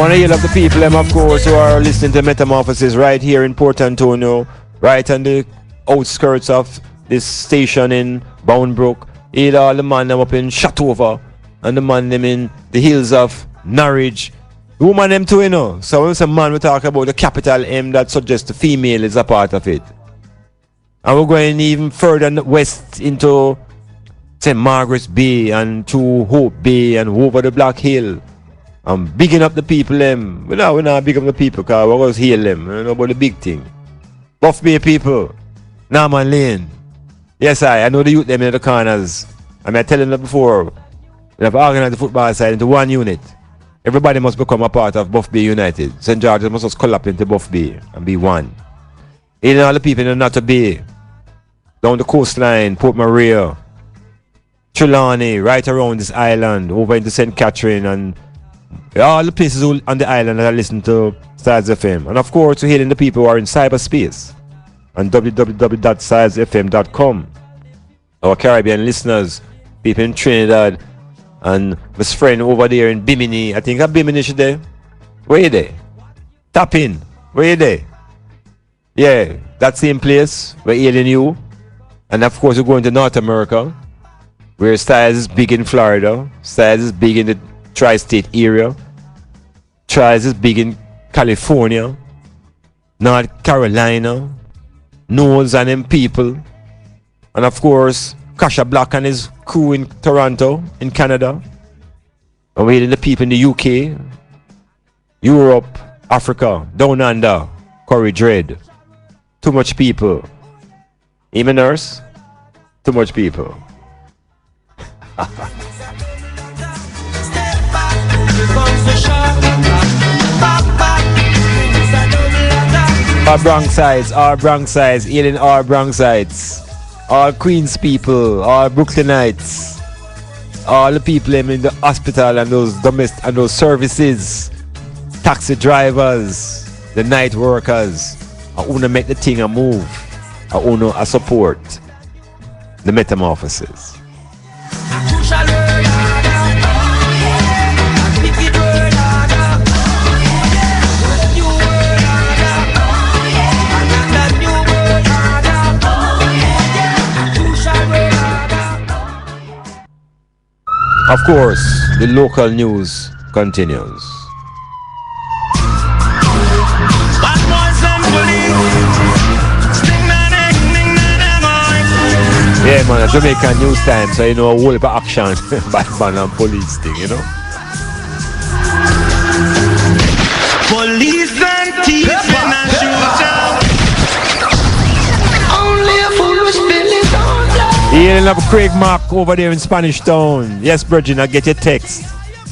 want to hear of the people, them, of course, who are listening to Metamorphosis right here in Port Antonio, right on the outskirts of this station in Boundbrook. Hear all the man them up in Shatover and the man them in the hills of Norwich. The woman them too, you know. So when some man we talk about the capital M, that suggests the female is a part of it. And we're going even further west into St. Margaret's Bay and to Hope Bay and over the Black Hill. I'm bigging up the people them. We're not big up the people because we're going to heal them. You know about the big thing. Buff Bay people. Norman Lane. Yes, I know the youth them in the corners. I mean, I tell them that before. We have organized the football side into one unit. Everybody must become a part of Buff Bay United. St. George's must just collapse into Buff Bay and be one. Even all the people in the Natta Bay, down the coastline, Port Maria, Trelawney, right around this island, over into St. Catherine, and all the places on the island that I listen to Styles FM. And of course, we're hearing the people who are in cyberspace on www.stylesfm.com. Our Caribbean listeners, people in Trinidad, and my friend over there in Bimini. I think I'm Bimini today. Where you there? Tap in. Where you there? Yeah, that same place. We're healing you. And of course, we're going to North America, where Styles is big in Florida. Styles is big in the tri-state area. Styles is big in California, North Carolina, Knowles and them people. And of course, Kasha Blak and his crew in Toronto, in Canada. And we're hearing the people in the UK, Europe, Africa, Down Under, Corey Dread. Too much people. Iman Nurse, too much people. Our Bronxites, healing our Bronxites. All Queens people, all Brooklynites, all the people in the hospital and those domestic and those services, taxi drivers, the night workers. I want to make the thing a move. I want to support the Metamorphosis. Of course, the local news continues. Yeah, man, Jamaican news time, so you know a whole heap of action by man and police thing, you know. Police and thieves and shooter. Only a fool will spill his own blood. Yeah, love Craig Mark over there in Spanish Town. Yes, Virgin, I get your text.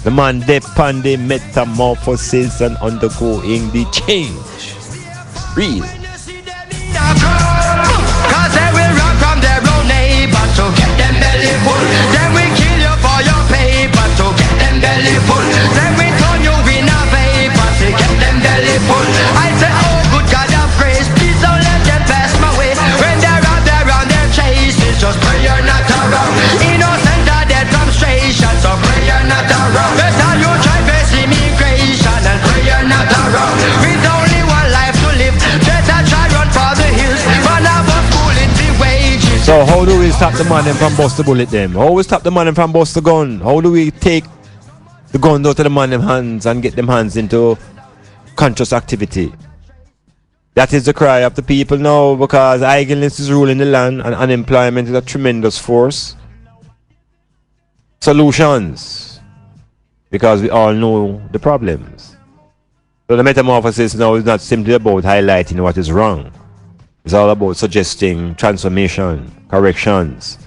The man deaf on the metamorphosis and undergoing the change. Real. Cause they will run from their own neighbor to get them belly full. Then we kill you for your paper to get them belly full. Then we turn you in a vapor to get them belly full. I say, oh good God of grace, please don't let them pass my way. When they're out there on their chases, just pray you're not around. Innocent are dead from stration, so pray you're not around. Better you try face immigration and pray you're not around. With only one life to live, better try run for the hills. Run out of school in the wages. So how do we stop the man them from bust the bullet them? How do we stop the man them from bust the gun? How do we take the gun out of the man them hands and get them hands into conscious activity? That is the cry of the people now, because idleness is ruling the land and unemployment is a tremendous force. Solutions, because we all know the problems. So the metamorphosis now is not simply about highlighting what is wrong. It's all about suggesting transformation, corrections.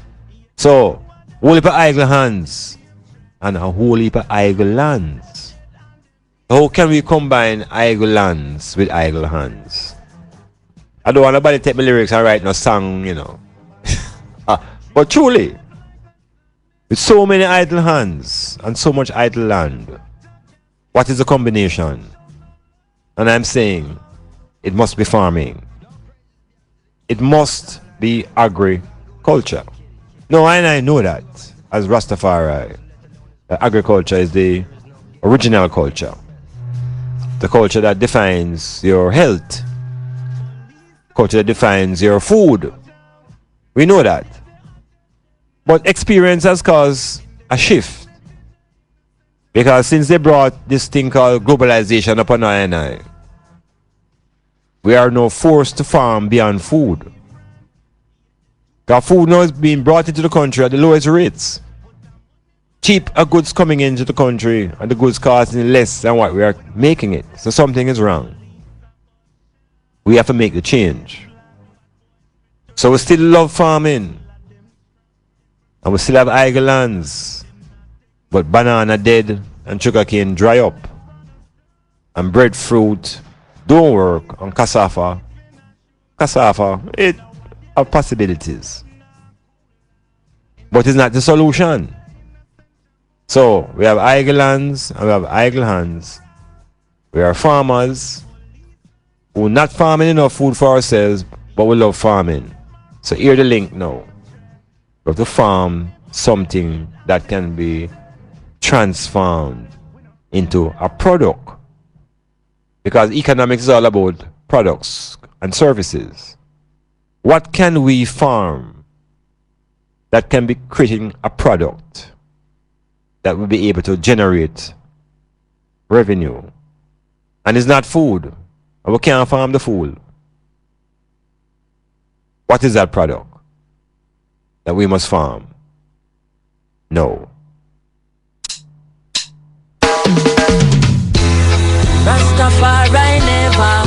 So, whole heap of idle hands and a whole heap of idle lands. How can we combine idle lands with idle hands? I don't want nobody take my lyrics and write no song, you know. But truly, with so many idle hands and so much idle land, what is the combination? And I'm saying, it must be farming. It must be agriculture. No, I know that as Rastafari, agriculture is the original culture. the culture that defines your health, culture that defines your food. We know that. But experience has caused a shift. Because since they brought this thing called globalization upon I and I, we are now forced to farm beyond food. Because food now is being brought into the country at the lowest rates. Cheap goods coming into the country and the goods costing less than what we are making it. So something is wrong. We have to make the change. So we still love farming. And we still have idle lands. But banana dead and sugarcane dry up. And breadfruit don't work. And cassava, it have possibilities. But it's not the solution. So we have idle lands and we have idle hands. We are farmers who not farming enough food for ourselves, but we love farming. So hear the link now. We have to farm something that can be transformed into a product. Because economics is all about products and services. What can we farm that can be creating a product that will be able to generate revenue? And it's not food. And we can't farm the food. What is that product that we must farm? No. Rastafari never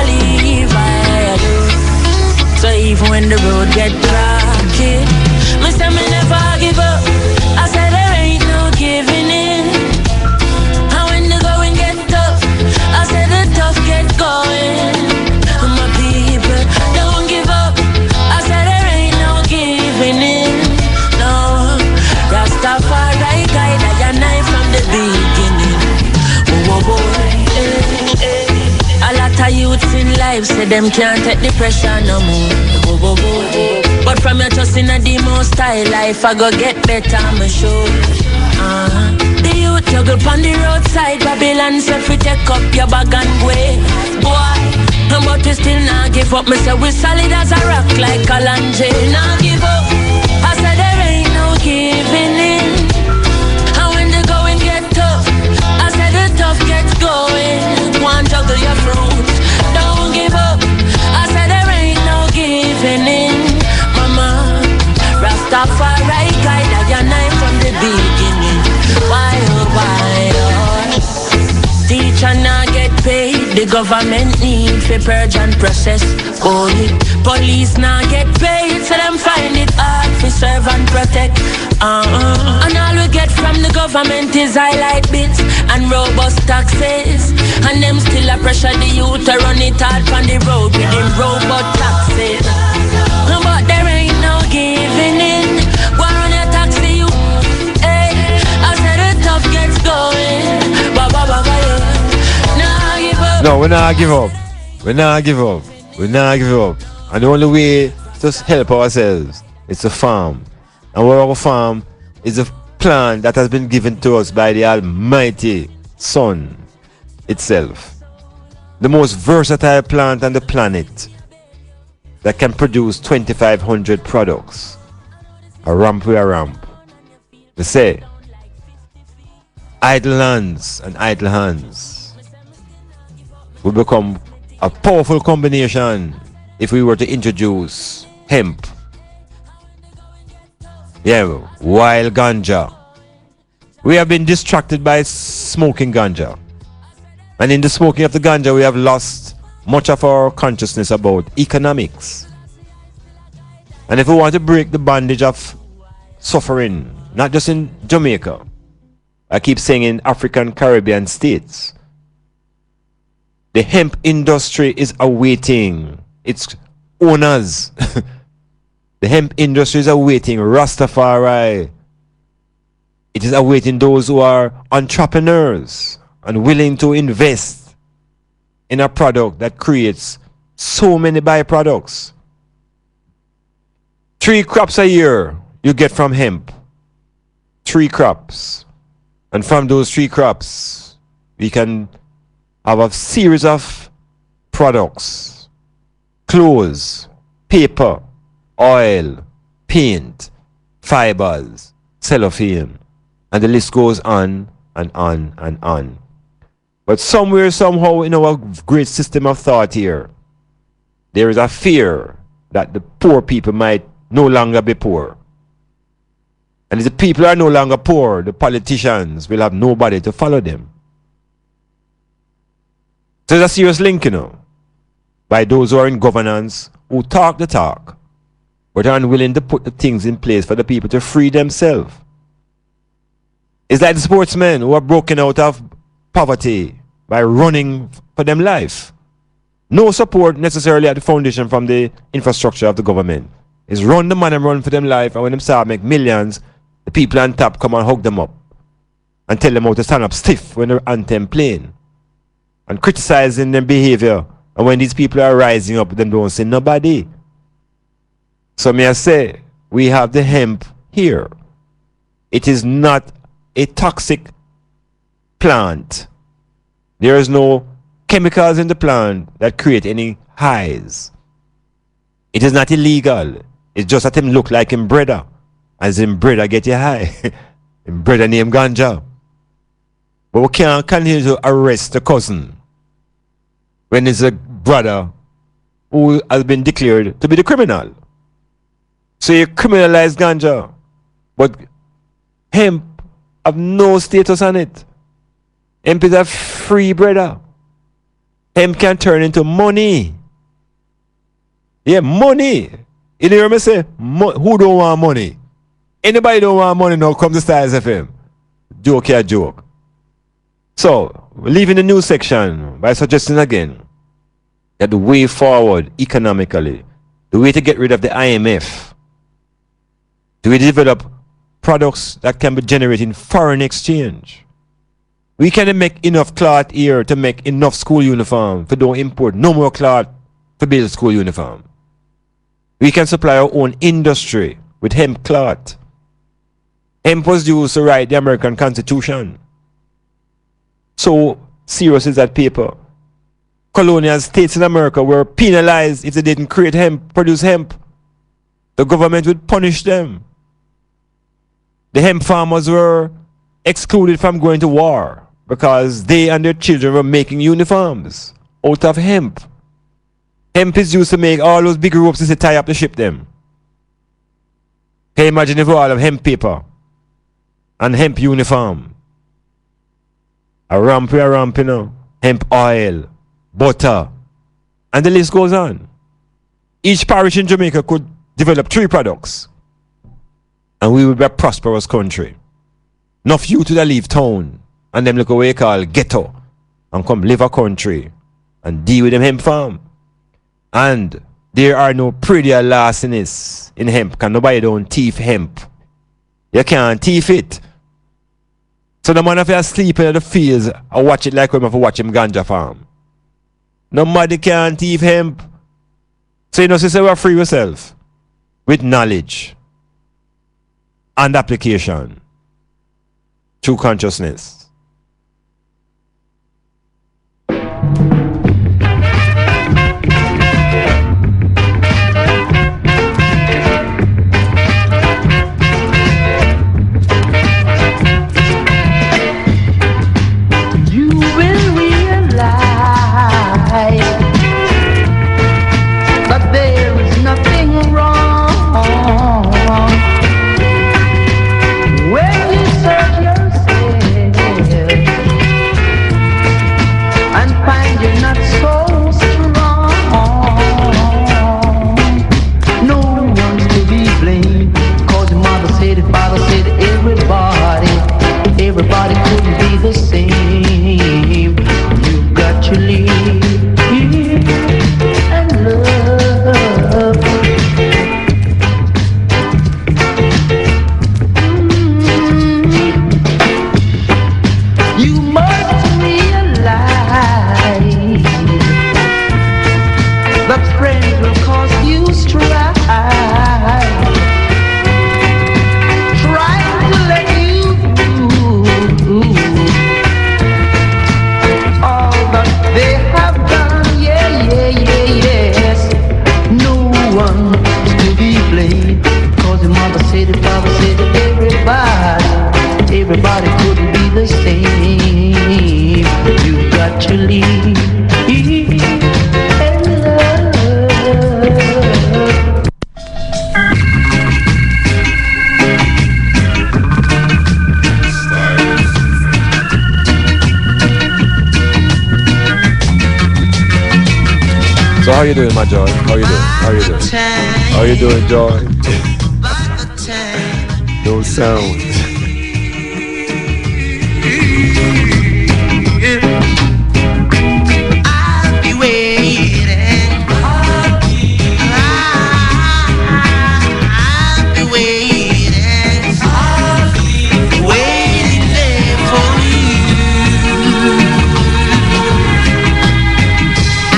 leave I do. So even when the road get rocky, me say me never give up. I said there ain't no giving in. And when the going get tough, I said the tough get going. And my people don't give up. I said there ain't no giving in. No, Rastafari guide I and I from the beginning. A lot of youths in life say them can't take the pressure no more. But from your trust in the most high life, I go get better, I'm sure. The youth juggle on the roadside, Babylon say fi take up your bag and way. Boy, but we still not give up. Me say we solid as a rock like Kalanje. Not give up. I said there ain't no giving in. And when the going get tough, I said the tough gets going. One juggle your fruit, don't give up. I said there ain't no giving in. Mama, Rastafari guide I and I from the beginning. Why oh teacher not get paid. The government need for purge and process. Oh, police not get paid, so them find it hard for serve and protect. And all we get from the government is highlight bits and robust taxes. And them still a pressure the youth to run it hard on the road with them robot taxes. But there ain't no giving in. Go on a taxi, you. Hey, I said the tough gets going. No, we're not give up. We're not give up. We're not give up. And the only way to help ourselves is to farm. And our farm is a plan that has been given to us by the Almighty Sun itself. The most versatile plant on the planet that can produce 2,500 products. A ramp with a ramp. They say, idle lands and idle hands will become a powerful combination if we were to introduce hemp. Yeah, wild ganja. We have been distracted by smoking ganja. And in the smoking of the ganja, we have lost much of our consciousness about economics. And if we want to break the bondage of suffering, not just in Jamaica, I keep saying in African Caribbean states, the hemp industry is awaiting its owners. The hemp industry is awaiting Rastafari. It is awaiting those who are entrepreneurs and willing to invest in a product that creates so many byproducts. 3 crops a year you get from hemp. 3 crops. And from those 3 crops, we can have a series of products, clothes, paper, oil, paint, fibers, cellophane, and the list goes on and on and on. But somewhere, somehow, in our great system of thought here, there is a fear that the poor people might no longer be poor. And if the people are no longer poor, the politicians will have nobody to follow them. So there's a serious link, by those who are in governance, who talk the talk, but are unwilling to put the things in place for the people to free themselves. It's like the sportsmen who are broken out of poverty by running for them life. No support necessarily at the foundation from the infrastructure of the government. It's run the man and run for them life, and when them start make millions, the people on top come and hug them up and tell them how to stand up stiff when they're anthem playing and criticizing their behavior. And when these people are rising up, them don't say nobody. So may I say, we have the hemp here. It is not a toxic plant. There is no chemicals in the plant that create any highs. It is not illegal. It's just that him look like him brother. As him brother get you high. Him brother named Ganja. But we can't continue to arrest the cousin when it's a brother who has been declared to be the criminal. So you criminalize Ganja, but hemp have no status on it. Hemp is a free brother. Hemp can turn into money. Yeah, money. You hear me say, who don't want money? Anybody don't want money now, come to Styles FM. Joke here, joke. So, we're leaving the news section by suggesting again that the way forward economically, the way to get rid of the IMF, the way to develop products that can be generated in foreign exchange. We can make enough cloth here to make enough school uniform for don't import no more cloth to build school uniform. We can supply our own industry with hemp cloth. Hemp was used to write the American Constitution. So serious is that paper. Colonial states in America were penalized if they didn't create hemp, produce hemp. The government would punish them. The hemp farmers were excluded from going to war because they and their children were making uniforms out of hemp. Hemp is used to make all those big ropes to tie up the ship them. Can you imagine if we all have hemp paper and hemp uniform? A ramp, hemp oil, butter, and the list goes on. Each parish in Jamaica could develop 3 products, and we would be a prosperous country. Enough youth to leave town and them look away call ghetto and come live a country and deal with them hemp farm. And there are no prettier larcenies in hemp, because nobody don't thief hemp. You can't thief it. So the man if you sleeping in the fields, I watch it like when I watch him ganja farm. Nobody can thief hemp. So you know, sister, we free yourself with knowledge and application through consciousness. But there is nothing wrong when you search yourself. So how you doing, my Joy? How you doing? How you doing? How you doing, Joy? No sound. I'll be waiting. I'll be waiting. Waiting there for you.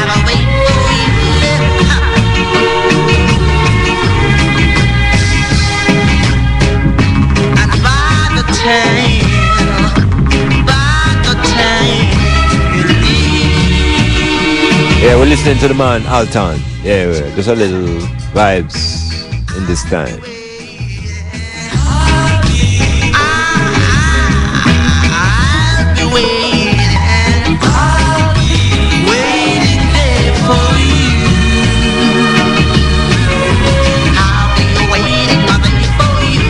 I'll wait for you. And by the time Yeah, we're listening to the man Alton. Yeah, there's a little vibes in this time. I'll be waiting. Waiting there for you. I'll be waiting for you.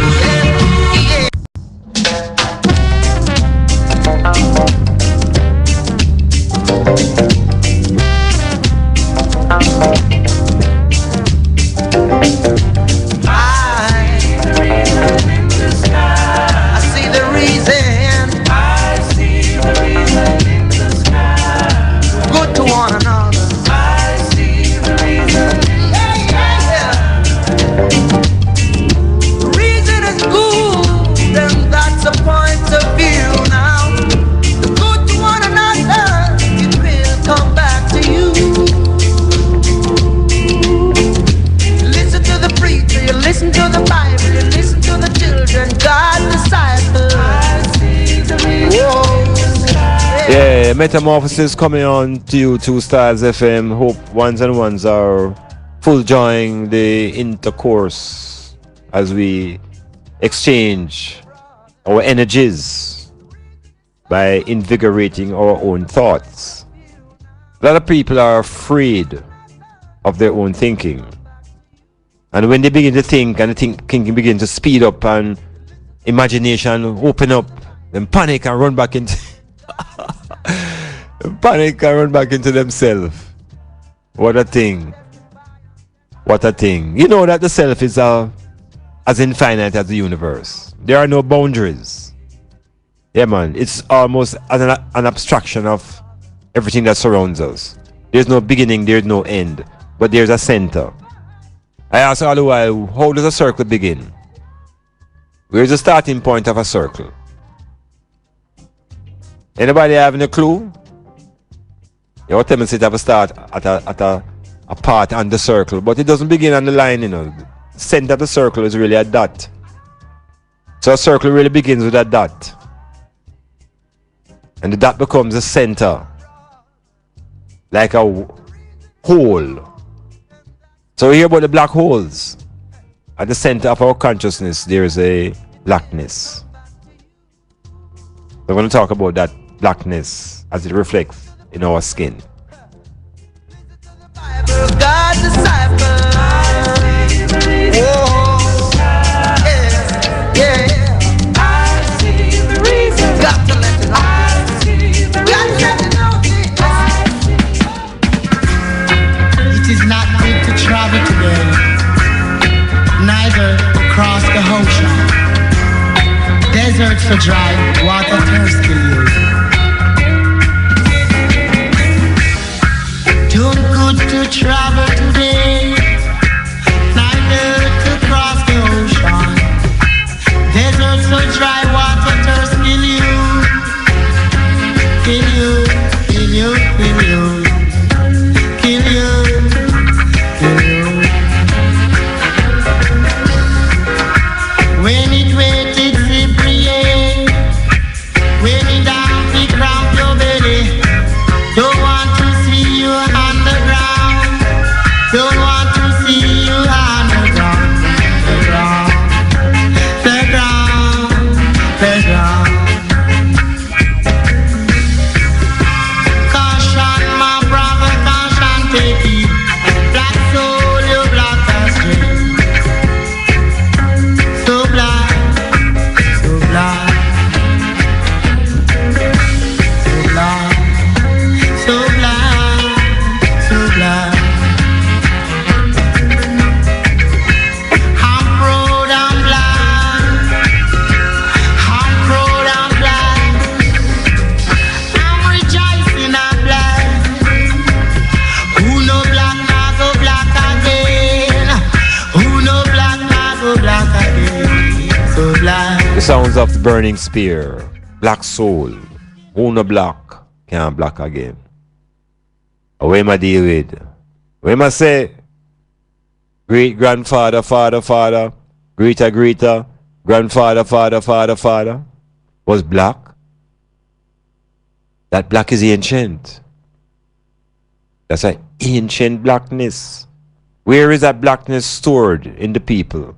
Yeah. I see the reason. Good to one another. Yeah. The reason is good, and that's a point of view now. The good to one another, it will come back to you. Listen to the preacher, you listen to the Bible, you listen to the children, God's disciples. Whoa. Yeah, Metamorphosis coming on to you, 2 Stars FM. Hope ones and ones are full enjoying the intercourse as we exchange our energies by invigorating our own thoughts. A lot of people are afraid of their own thinking. And when they begin to think and the thinking begin to speed up and imagination open up, then panic and run back into themselves. What a thing. What a thing. You know that the self is as infinite as the universe. There are no boundaries. Yeah, man. It's almost an abstraction of everything that surrounds us. There's no beginning, there's no end, but there's a center. I ask all the while, how does a circle begin? Where's the starting point of a circle? Anybody having a clue? Your tendency to have a start at a part on the circle, but it doesn't begin on the line, you know. The center of the circle is really a dot. So a circle really begins with a dot. And the dot becomes a center. Like a hole. So we hear about the black holes. At the center of our consciousness, there is a blackness. We're going to talk about that blackness as it reflects in our skin. God's disciple. Whoa. Yeah. I see the reason. Got to let it know. Got to let it know. It is not good to travel today, neither cross the ocean. Deserts are dry, water thirst kill you. Too good to travel today, neither to cross the ocean. Deserts are dry, water thirst kill you. Kill you, kill you, kill you. Kill you. When it waited simply, when it of the burning spear. Black soul. Who no black can't black again. What am I deal with? What am I say? Great grandfather, father, greater, grandfather, father was black. That black is ancient. That's an ancient blackness. Where is that blackness stored in the people?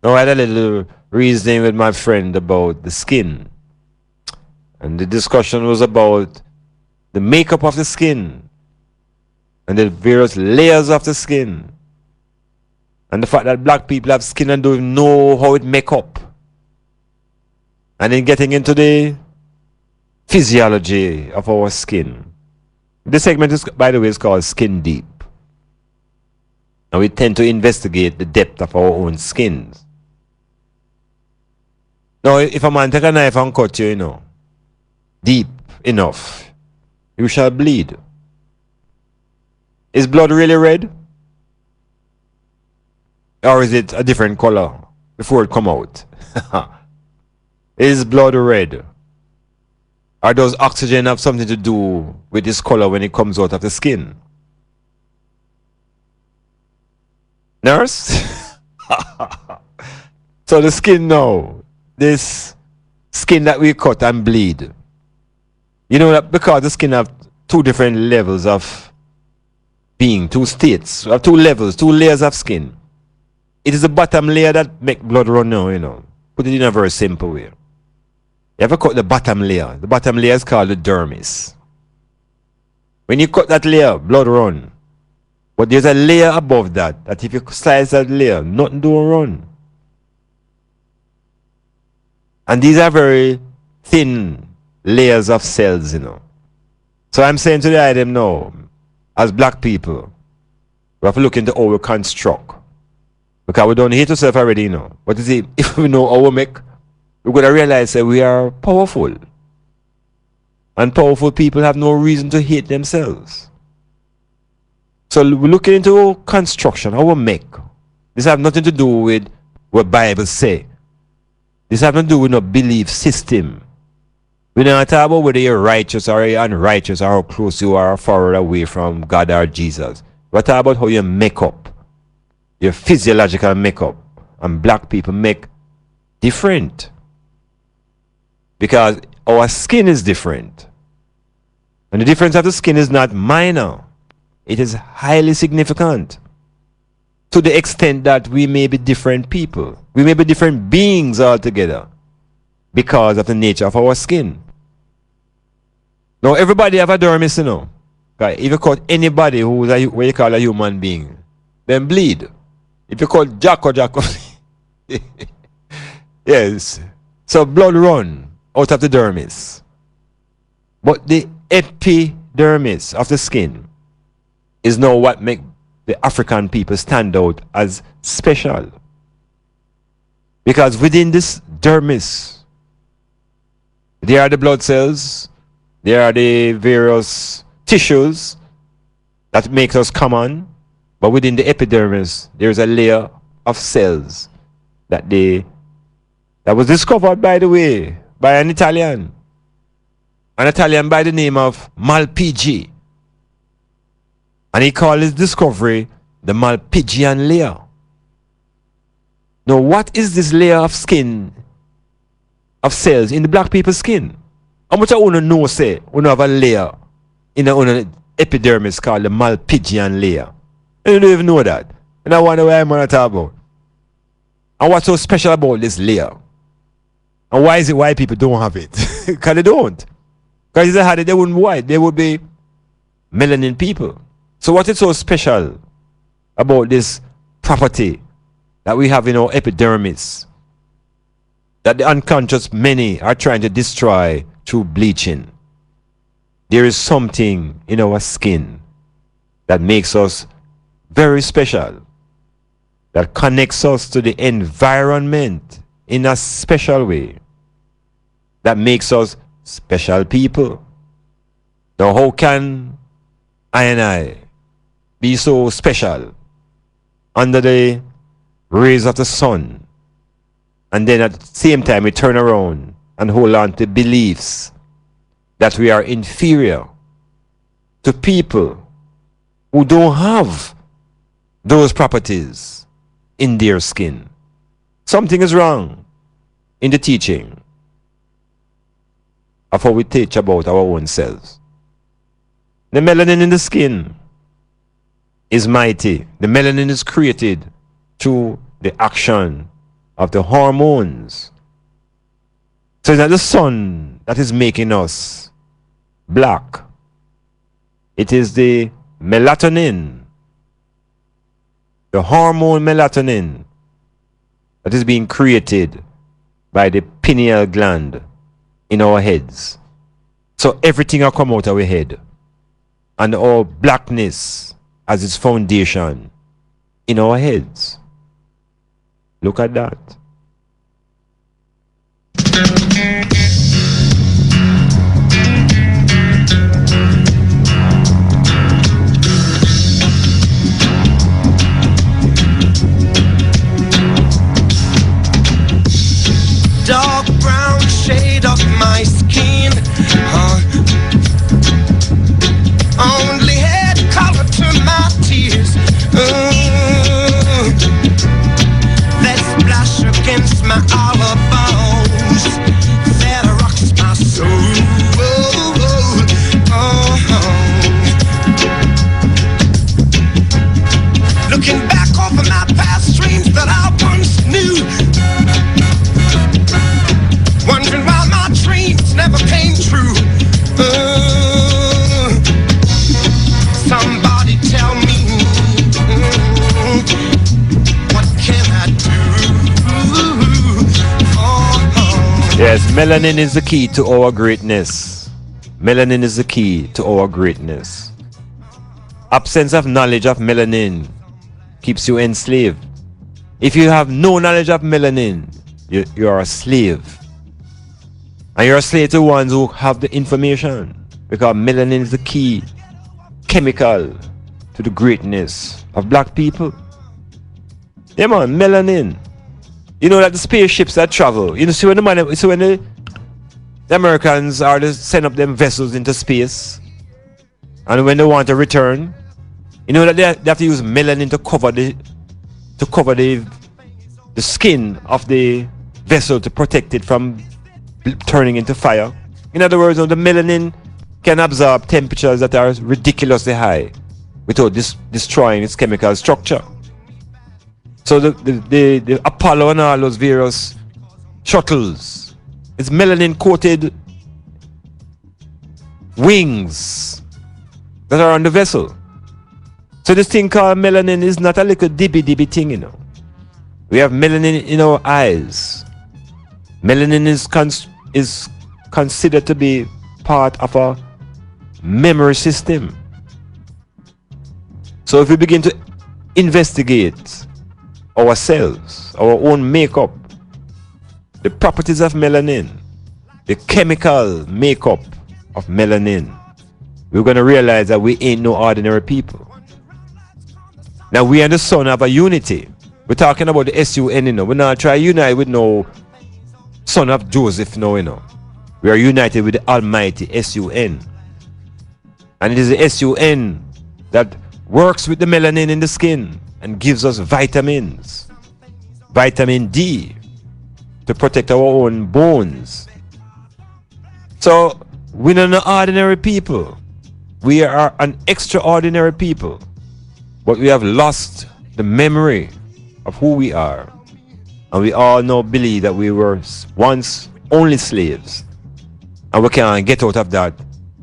Now I had a little reasoning with my friend about the skin. And the discussion was about the makeup of the skin and the various layers of the skin. And the fact that black people have skin and don't know how it make up. And then getting into the physiology of our skin. This segment is, by the way, is called Skin Deep. And we tend to investigate the depth of our own skins. Now, if a man take a knife and cut you, deep enough, you shall bleed. Is blood really red? Or is it a different color before it come out? Is blood red? Or does oxygen have something to do with this color when it comes out of the skin? Nurse? So the skin now, this skin that we cut and bleed, you know that because the skin have two different levels of being, two states, two levels, two layers of skin. It is the bottom layer that make blood run now, Put it in a very simple way. You ever cut the bottom layer? The bottom layer is called the dermis. When you cut that layer, blood run. But there's a layer above that if you slice that layer, nothing don't run. And these are very thin layers of cells, So I'm saying to the item now, as black people, we have to look into how we construct. Because we don't hate ourselves already, But you see, if we know how we make, we're going to realize that we are powerful. And powerful people have no reason to hate themselves. So we're looking into construction, how we make. This has nothing to do with what Bible say. This has nothing to do with no belief system. We're not talking about whether you're righteous or you're unrighteous or how close you are or far away from God or Jesus. We're talking about how you make up. Your physiological makeup. And black people make different. Because our skin is different. And the difference of the skin is not minor. It is highly significant. To the extent that we may be different people. We may be different beings altogether. Because of the nature of our skin. Now everybody have a dermis, If you cut anybody who is what you call a human being, then bleed. If you call Jacko, yes. So blood run out of the dermis. But the epidermis of the skin is now what makes the African people stand out as special. Because within this dermis, there are the blood cells, there are the various tissues that makes us common. But within the epidermis, there's a layer of cells that was discovered, by the way, by an Italian by the name of Malpighi. And he called his discovery the Malpighian layer. Now, what is this layer of skin, of cells in the black people's skin? How much I want to know, say, we have a layer in the epidermis called the Malpighian layer? And you don't even know that. And I wonder why I'm going to talk about. And what's so special about this layer? And why is it white people don't have it? Because they don't. Because if they had it, they wouldn't be white. They would be melanin people. So what is so special about this property that we have in our epidermis that the unconscious many are trying to destroy through bleaching? There is something in our skin that makes us very special, that connects us to the environment in a special way, that makes us special people. Now, how can I be so special under the rays of the sun And then at the same time, we turn around and hold on to beliefs that we are inferior to people who don't have those properties in their skin. Something is wrong in the teaching of how we teach about our own selves. The melanin in the skin is mighty. The melanin is created through the action of the hormones. So it's not the sun that is making us black. It is the melatonin, the hormone melatonin, that is being created by the pineal gland in our heads. So everything will come out of our head. And our blackness as its foundation in our heads. Look at that. Dark brown shade of my skin, only had color to my tears. That splash against my olive bones, that rocks my soul. Looking back over my past dreams that I once knew, wondering why my dreams never came true. Somebody tell me, what can I do? Yes, melanin is the key to our greatness. Melanin is the key to our greatness. Absence of knowledge of melanin keeps you enslaved. If you have no knowledge of melanin, you are a slave. And you're a slave to ones who have the information, because melanin is the key chemical to the greatness of black people. Yeah man, melanin. You know that the spaceships that travel, you know, see when the Americans are to send up them vessels into space, and when they want to return, you know that they have to use melanin to cover the skin of the vessel to protect it from turning into fire. In other words, the melanin can absorb temperatures that are ridiculously high without destroying its chemical structure. So the Apollo and all those various shuttles, it's melanin coated wings that are on the vessel. So this thing called melanin is not a little dibby thing, you know. We have melanin in our eyes. Melanin is considered to be part of a memory system. So if we begin to investigate ourselves, our own makeup, the properties of melanin, the chemical makeup of melanin, we're going to realize that we ain't no ordinary people. Now we and the sun have a unity. We're talking about the S-U-N, you know. We're not trying to unite with no son of Joseph, no, you know. We are united with the almighty S-U-N. And it is the S-U-N that works with the melanin in the skin and gives us vitamins. Vitamin D to protect our own bones. So we're not an ordinary people. We are an extraordinary people. But we have lost the memory of who we are. And we all now believe that we were once only slaves. And we can't get out of that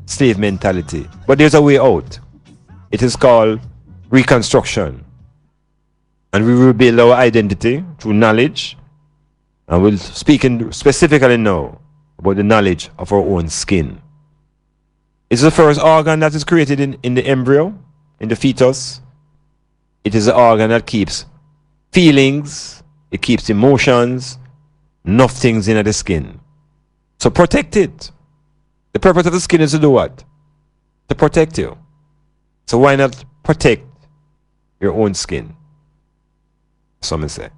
slave mentality. But there's a way out. It is called reconstruction. And we will build our identity through knowledge. And we'll speak specifically now about the knowledge of our own skin. It's the first organ that is created in the embryo, in the fetus. It is the organ that keeps feelings, it keeps emotions, enough things in the skin. So protect it. The purpose of the skin is to do what? To protect you. So why not protect your own skin? Some say.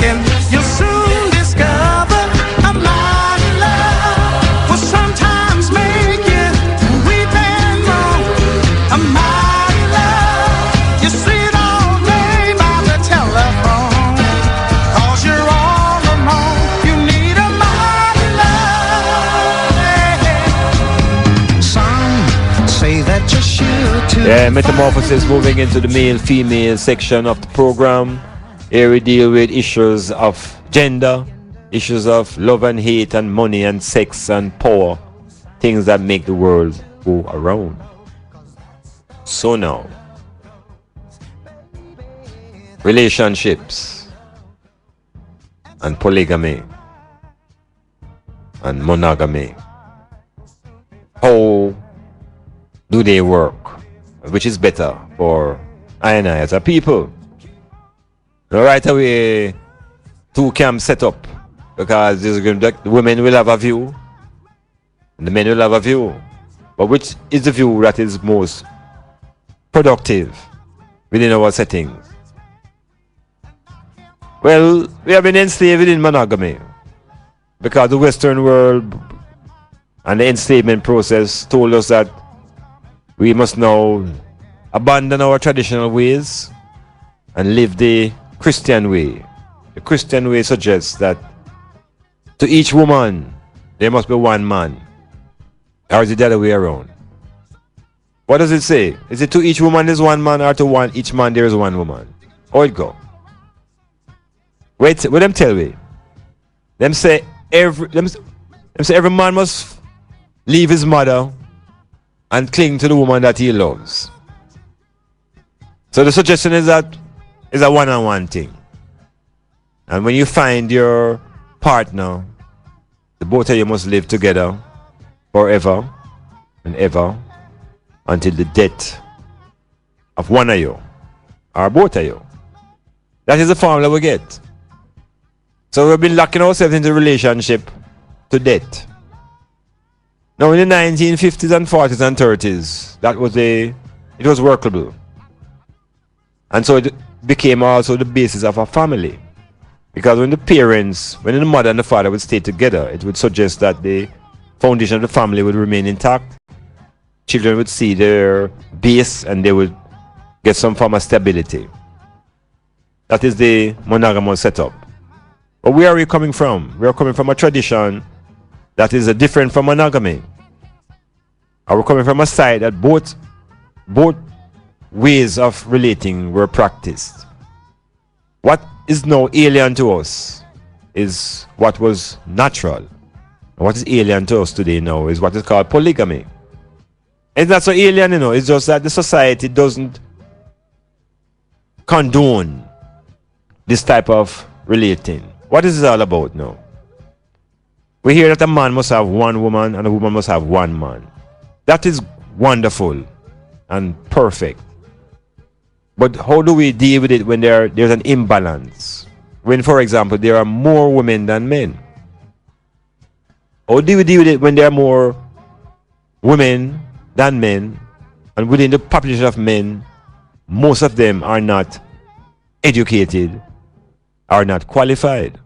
thinking you'll soon discover a mighty love will sometimes make you weep and moan. A mighty love, you see it all day by the telephone. 'Cause you're all alone, you need a mighty love. Some say that you should too. Yeah, Metamorphosis moving into the male-female section of the program. Here we deal with issues of gender, issues of love and hate and money and sex and power, things that make the world go around. So now, relationships and polygamy and monogamy. How do they work? Which is better for I and I as a people? Now right away, two camps set up, because the women will have a view and the men will have a view. But which is the view that is most productive within our settings? Well, we have been enslaved in monogamy because the Western world and the enslavement process told us that we must now abandon our traditional ways and live the Christian way. The Christian way suggests that to each woman there must be one man. Or is it the other way around? What does it say? Is it to each woman there is one man, or to each man there is one woman? How it go? Wait, what them tell me? Them say every man must leave his mother and cling to the woman that he loves. So the suggestion is that it's a one-on-one thing. And when you find your partner, the both of you must live together forever and ever until the death of one of you or both of you. That is the formula we get. So we've been locking ourselves into a relationship to death. Now in the 1950s and 40s and 30s, it was workable. And so it became also the basis of a family. Because when the mother and the father would stay together, it would suggest that the foundation of the family would remain intact. Children would see their base and they would get some form of stability. That is the monogamous setup. But where are we coming from? We are coming from a tradition that is different from monogamy. Are we coming from a side that both ways of relating were practiced? What is now alien to us is what was natural. And what is alien to us today now is what is called polygamy. It's not so alien, it's just that the society doesn't condone this type of relating. What is this all about now? We hear that a man must have one woman and a woman must have one man. That is wonderful and perfect. But how do we deal with it when there's an imbalance? When, for example, there are more women than men? How do we deal with it when there are more women than men, and within the population of men, most of them are not educated, are not qualified?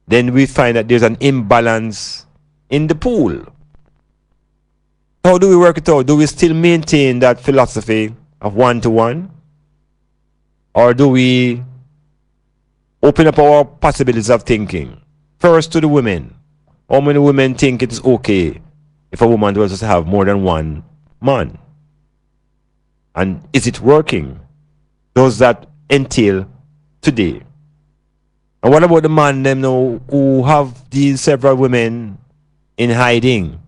Then we find that there's an imbalance in the pool. How do we work it out? Do we still maintain that philosophy of one-to-one? Or do we open up our possibilities of thinking? First to the women. How many women think it is okay if a woman was to have more than one man? And is it working? Does that entail today? And what about the man them now who have these several women in hiding?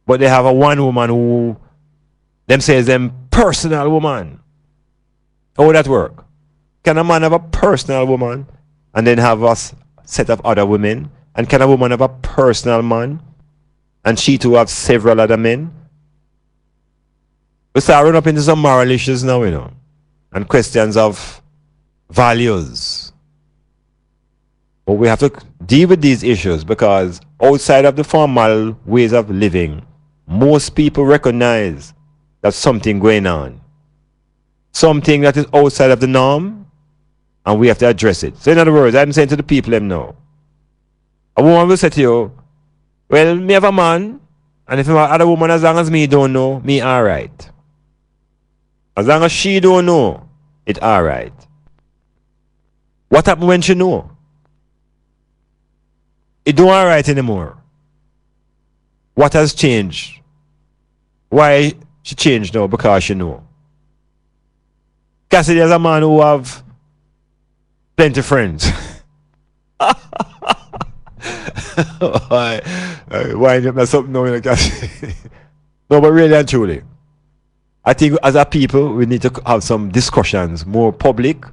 But they have a one woman who them says them personal woman. How would that work? Can a man have a personal woman and then have a set of other women? And can a woman have a personal man and she too have several other men? We start running up into some moral issues now, and questions of values. But we have to deal with these issues because outside of the formal ways of living, most people recognize that something going on. Something that is outside of the norm and we have to address it. So in other words, I'm saying to the people them now, a woman will say to you, well, me have a man, and if my other woman, as long as me don't know, me alright. As long as she don't know, it alright. What happened when she know? It don't alright anymore. What has changed? Why she changed now? Because she know. Cassidy is a man who have plenty friends. Why not something now, Cassidy? No, but really and truly, I think as a people, we need to have some discussions, more public,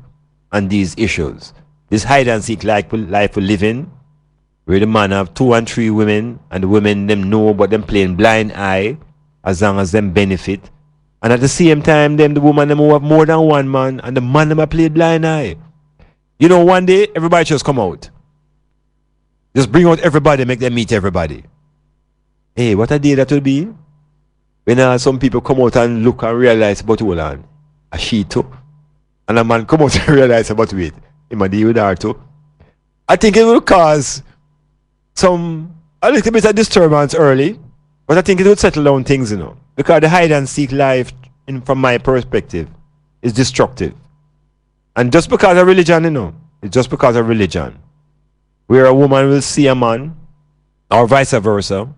on these issues. This hide and seek life we live in, where the man have 2 and 3 women, and the women them know, but them playing blind eye, as long as them benefit. And at the same time, them the woman them who have more than one man, and the man them a play blind eye. You know, one day everybody just come out. Just bring out everybody, make them meet everybody. Hey, what a day that will be when some people come out and look and realize about hold on, a she too. And a man come out and realize about wait, he might deal with her too. I think it will cause a little bit of disturbance early, but I think it will settle down things, you know. Because the hide and seek life, from my perspective, is destructive. And just because of religion, you know, it's just because of religion. Where a woman will see a man, or vice versa,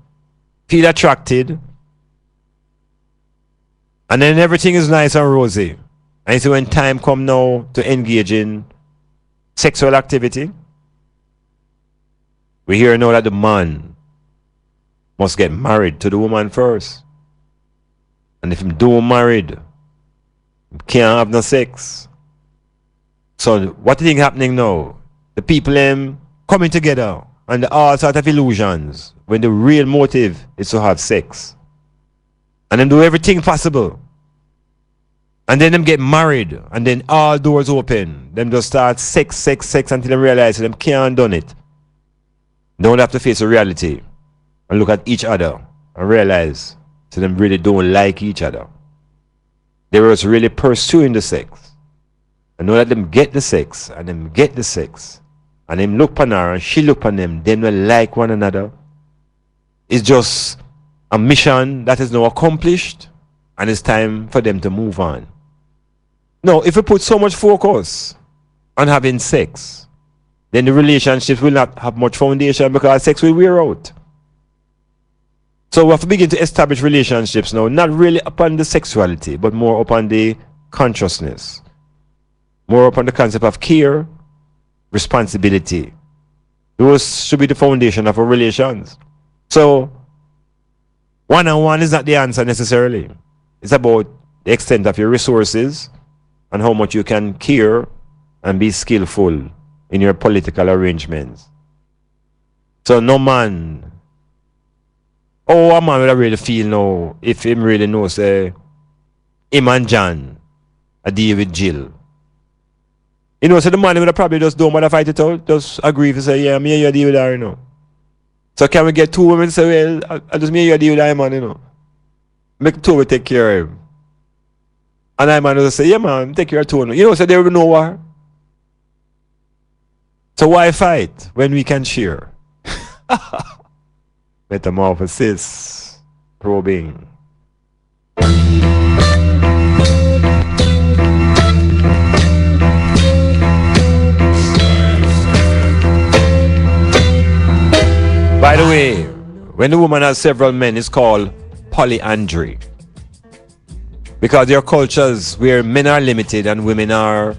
feel attracted, and then everything is nice and rosy. And so when time come now to engage in sexual activity, we hear now that the man must get married to the woman first. And if he don't married, he can't have no sex. So what do you think happening now? The people coming together under all sorts of illusions when the real motive is to have sex. And then do everything possible. And then them get married, and then all doors open. Them just start sex until they realize them can't done it. Don't have to face the reality and look at each other and realize so them really don't like each other. They were just really pursuing the sex. And know that them get the sex, and them get the sex. And them look upon her and she look upon them. Them will like one another. It's just a mission that is now accomplished, and it's time for them to move on. Now, if we put so much focus on having sex, then the relationships will not have much foundation because sex will wear out. So we have to begin to establish relationships now, not really upon the sexuality, but more upon the consciousness, more upon the concept of care, responsibility. Those should be the foundation of our relations. So, one-on-one is not the answer necessarily. It's about the extent of your resources and how much you can care and be skillful in your political arrangements. So no man, a man will really feel now if him really knows him and John a deal with Jill. You know, so the man would probably just don't want to fight it out, just agree to say, yeah, me and you deal with her, you know. So can we get 2 women say, well, I just me and you deal with her, man, you know. Make 2 will take care of him. And I man will say, yeah man, take care of 2. You know, so there will be no war. So why fight when we can share? Metamorphosis. Probing. By the way, when the woman has several men, it's called polyandry. Because there are cultures where men are limited and women are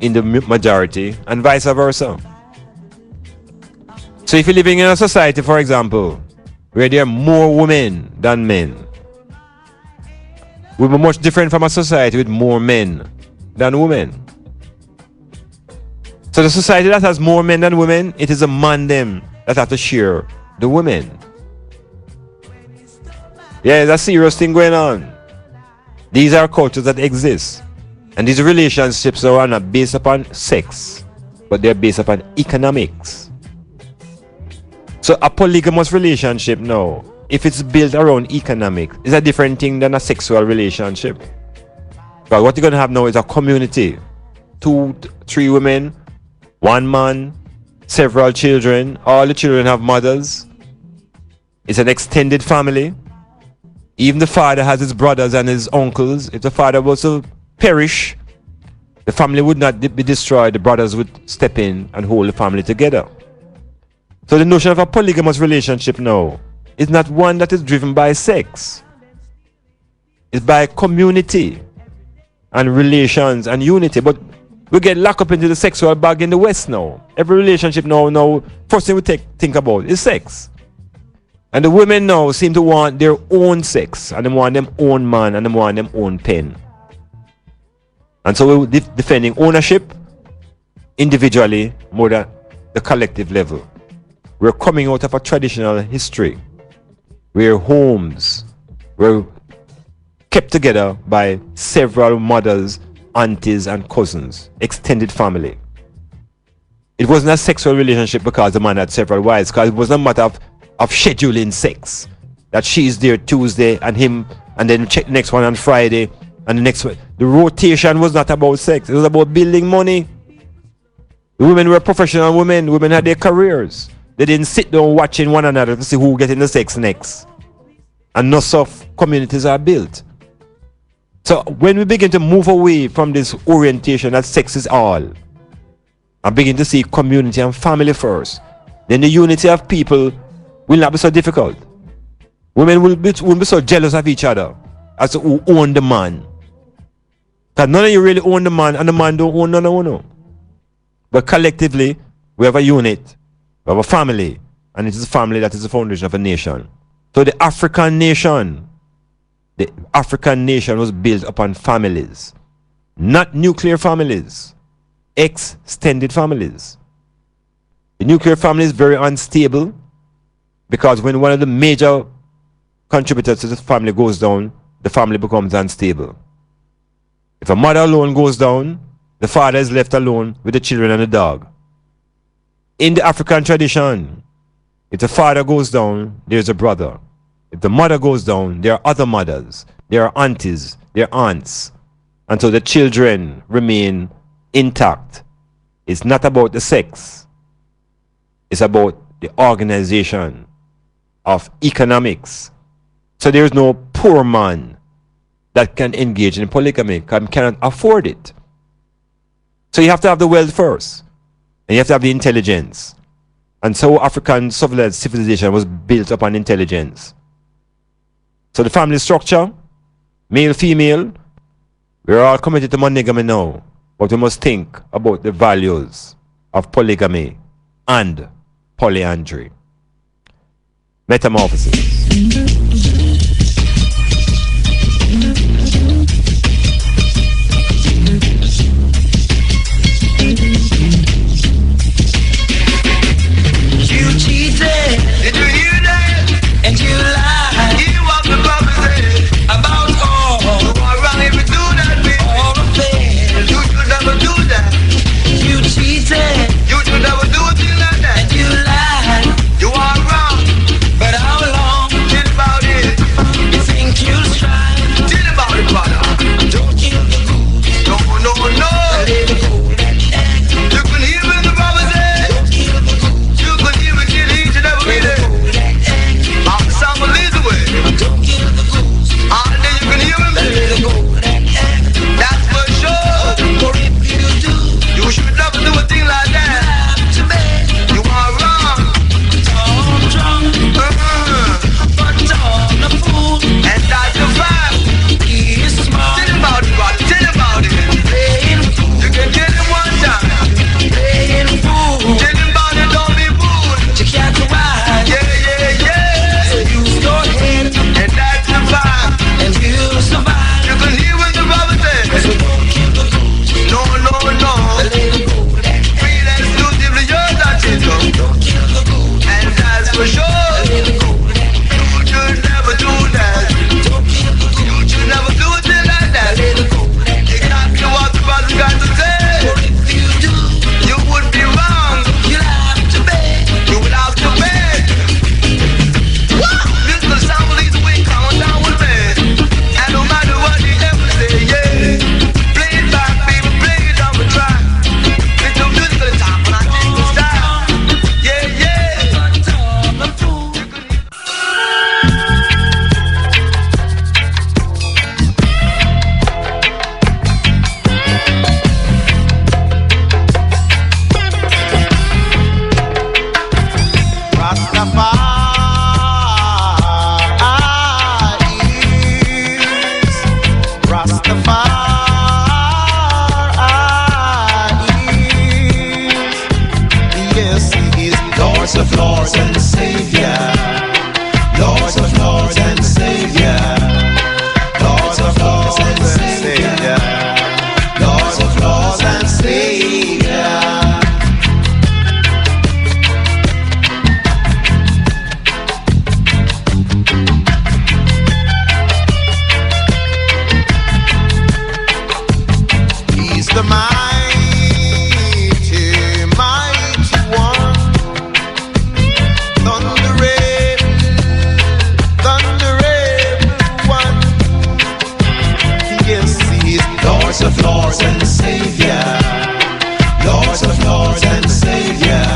in the majority, and vice versa. So if you're living in a society, for example, where there are more women than men, we'll be much different from a society with more men than women. So the society that has more men than women, it is a man them that have to share the women. Yeah, there's a serious thing going on. These are cultures that exist. And these relationships are not based upon sex, but they're based upon economics. So a polygamous relationship now, if it's built around economics, is a different thing than a sexual relationship. But what you're going to have now is a community two, three women, one man, several children. All the children have mothers. It's an extended family. Even the father has his brothers and his uncles. If the father was to perish, the family would not be destroyed. The brothers would step in and hold the family together. So the notion of a polygamous relationship now is not one that is driven by sex. It's by community and relations and unity. But we get locked up into the sexual bag in the West now. Every relationship now, first thing we think about is sex. And the women now seem to want their own sex, and they want them own man, and they want them own pen. And so we're defending ownership individually more than the collective level. We're coming out of a traditional history where homes were kept together by several mothers, aunties, and cousins, extended family. It wasn't a sexual relationship because the man had several wives, because it wasn't a matter of scheduling sex. That she's there Tuesday and him, and then check the next one on Friday, and the next one. The rotation was not about sex, it was about building money. The women were professional women. Women had their careers. They didn't sit down watching one another to see who getting the sex next. And no soft communities are built. So when we begin to move away from this orientation that sex is all, and begin to see community and family first, then the unity of people will not be so difficult. Women won't be so jealous of each other as to who own the man. Because none of you really own the man, and the man don't own none of you. But collectively, we have a unit, we have a family, and it is a family that is the foundation of a nation. So the African nation was built upon families, not nuclear families, extended families. The nuclear family is very unstable because when one of the major contributors to the family goes down, the family becomes unstable. If a mother alone goes down, the father is left alone with the children and the dog. In the African tradition, if the father goes down, there's a brother. If the mother goes down, there are other mothers, there are aunties, there are aunts. And so the children remain intact. It's not about the sex. It's about the organization of economics. So there is no poor man that can engage in polygamy because cannot afford it. So you have to have the wealth first, and you have to have the intelligence. And so African civilization was built upon intelligence. So the family structure, male, female, we're all committed to monogamy now, but we must think about the values of polygamy and polyandry. Metamorphosis. Did you hear that? And you lied. Hear what the Bible says about all. You are wrong if you do that, baby. All the things. You should never do that. You cheated. You should never do a thing like that. And you lied. You are wrong. But how long? Till about it. Lords of Lords and Savior. Lords of Lords and Savior. Lords of Lords and Savior. Lords of Lords and Savior. He's the mighty, mighty one. Thunderable one. Yes, he is Lords of Lords and Savior. Lords of Lords and Savior.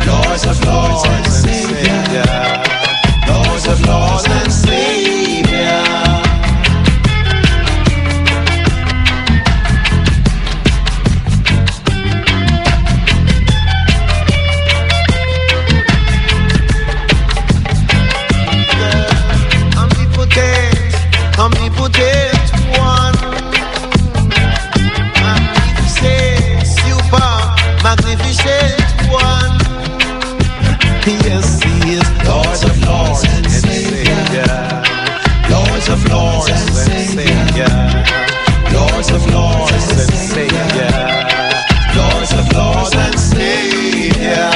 Lords of Lords and Savior. Lords of Lords and Savior. Omnipotent one, magnificent, super, magnificent one. Yes, he is Lords of Lords and Savior. Lords of Lords and Savior. Lords of Lords and Savior. Lords of Lords and Savior.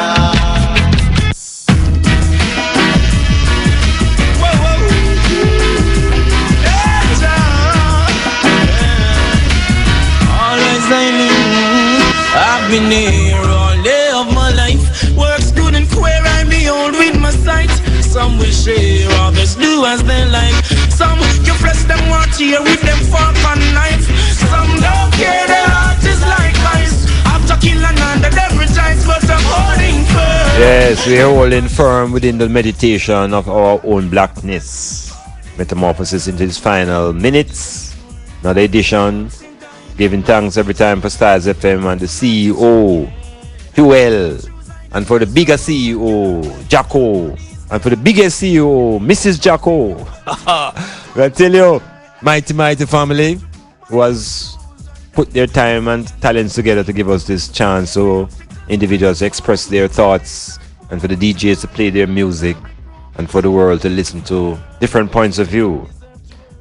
I've been here all day of my life. Work's good and queer, I behold with my sight. Some will share, others do as they like. Some you flesh them want here with them fork and knife. Some don't care, their heart is like ice. After killing under every choice, but I'm holding firm. Yes, we are holding firm within the meditation of our own blackness. Metamorphosis into its final minutes. Another edition. Giving thanks every time for Stars FM and the CEO, Fuel, and for the bigger CEO, Jacko, and for the biggest CEO, Mrs. Jacko. I tell you, mighty family who has put their time and talents together to give us this chance so individuals express their thoughts and for the DJs to play their music and for the world to listen to different points of view.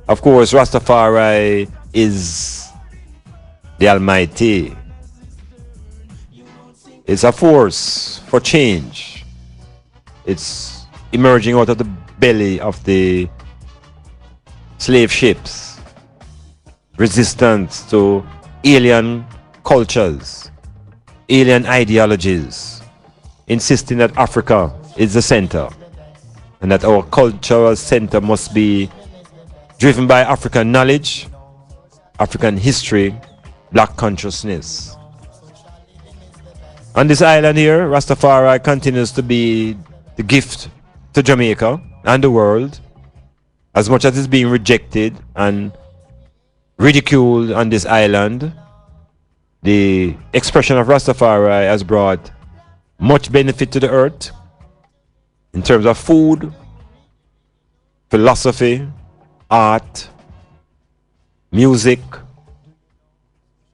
Of course, Rastafari is the Almighty. It's a force for change. It's emerging out of the belly of the slave ships. Resistance to alien cultures, alien ideologies, insisting that Africa is the center and that our cultural center must be driven by African knowledge, African history, Black consciousness. On this island here, Rastafari continues to be the gift to Jamaica and the world, as much as it's being rejected and ridiculed on this island. The expression of Rastafari has brought much benefit to the earth in terms of food, philosophy, art, music,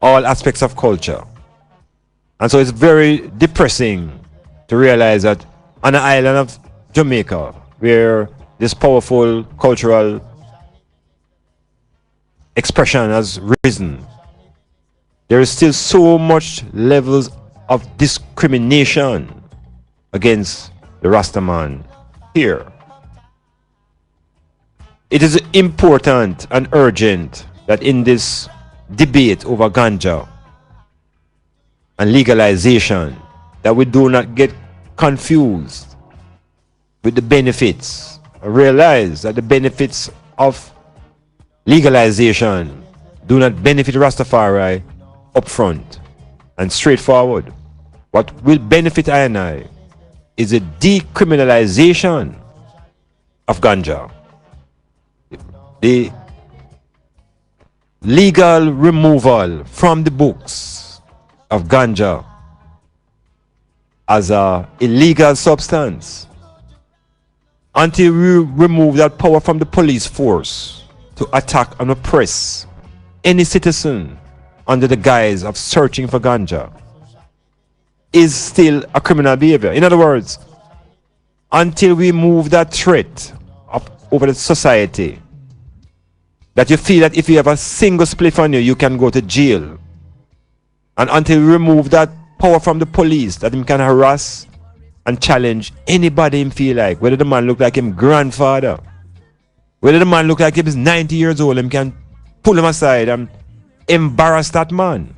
all aspects of culture. And so it's very depressing to realize that on the island of Jamaica, where this powerful cultural expression has risen, there is still so much levels of discrimination against the Rastaman here. It is important and urgent that in this debate over ganja and legalization, that we do not get confused with the benefits. Realize that the benefits of legalization do not benefit Rastafari upfront and straightforward. What will benefit I and I is a decriminalization of ganja. The legal removal from the books of ganja as an illegal substance until we remove that power from the police force to attack and oppress any citizen under the guise of searching for ganja. is still a criminal behavior. In other words, until we move that threat up over the society, that you feel that if you have a single spliff on you, you can go to jail. And until we remove that power from the police, that him can harass and challenge anybody him feel like, whether the man look like him grandfather, whether the man look like him is 90 years old, him can pull him aside and embarrass that man.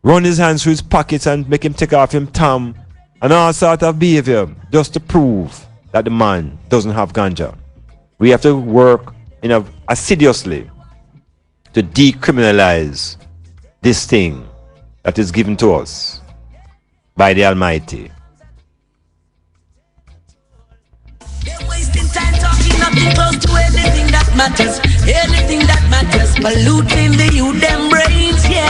Run his hands through his pockets and make him take off him thumb and all sort of behavior just to prove that the man doesn't have ganja. We have to work assiduously to decriminalize this thing that is given to us by the Almighty. They're wasting time talking nothing close to anything that matters. Anything that matters, polluting the youth, them brains, yeah.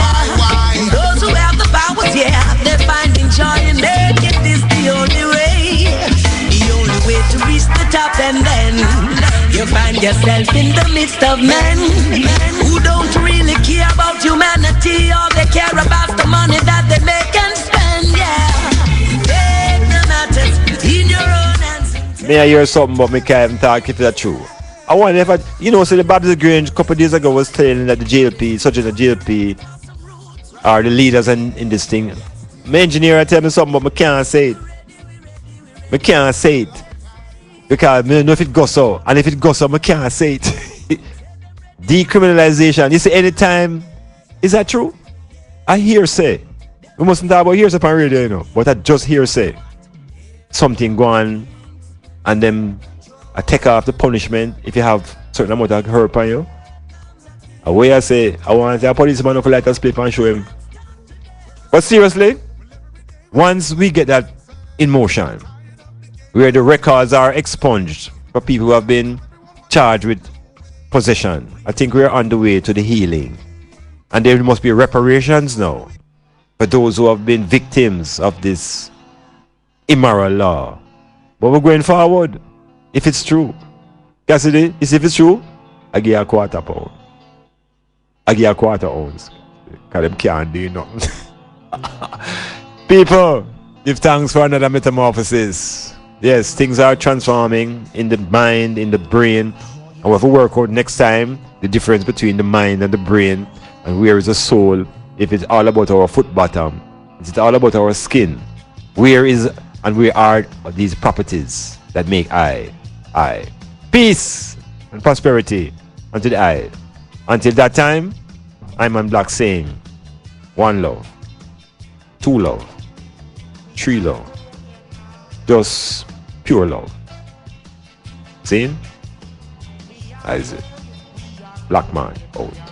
And those who have the powers, yeah, they're finding joy in making this the only way. The only way to reach the top, and then you find yourself in the midst of men who don't really care about humanity. All they care about the money that they make and spend, yeah. Take the matters in your own hands. May I hear something but me can't even talk if that's true. I wonder if so the Baptist Grange a couple of days ago was telling that the JLP, such as the JLP, are the leaders in this thing. My engineer tell me something but I can't say it. I can't say it. Because I don't know if it goes so. And if it goes so, I can't say it. Decriminalization. You see, anytime, is that true? I hearsay. We mustn't talk about hearsay on radio, but I just hearsay. Something go on and then I take off the punishment if you have certain amount of hurt on you. A way I say, I want a policeman to light a split and show him. But seriously, once we get that in motion, where the records are expunged for people who have been charged with possession, I think we're on the way to the healing. And there must be reparations now for those who have been victims of this immoral law. But we're going forward. If it's true, Cassidy, if it's true, I give you a quarter pound. I give you a quarter ounce. Because them can't do nothing. People, give thanks for another metamorphosis. Yes, things are transforming in the mind, in the brain. And we have to work out next time the difference between the mind and the brain. And where is the soul? If it's all about our foot bottom, is it all about our skin? Where are these properties that make I? Peace and prosperity unto the I. Until that time, Iman Blak saying, 1 love, 2 love, 3 love, just pure love. See? That is it. Black man out.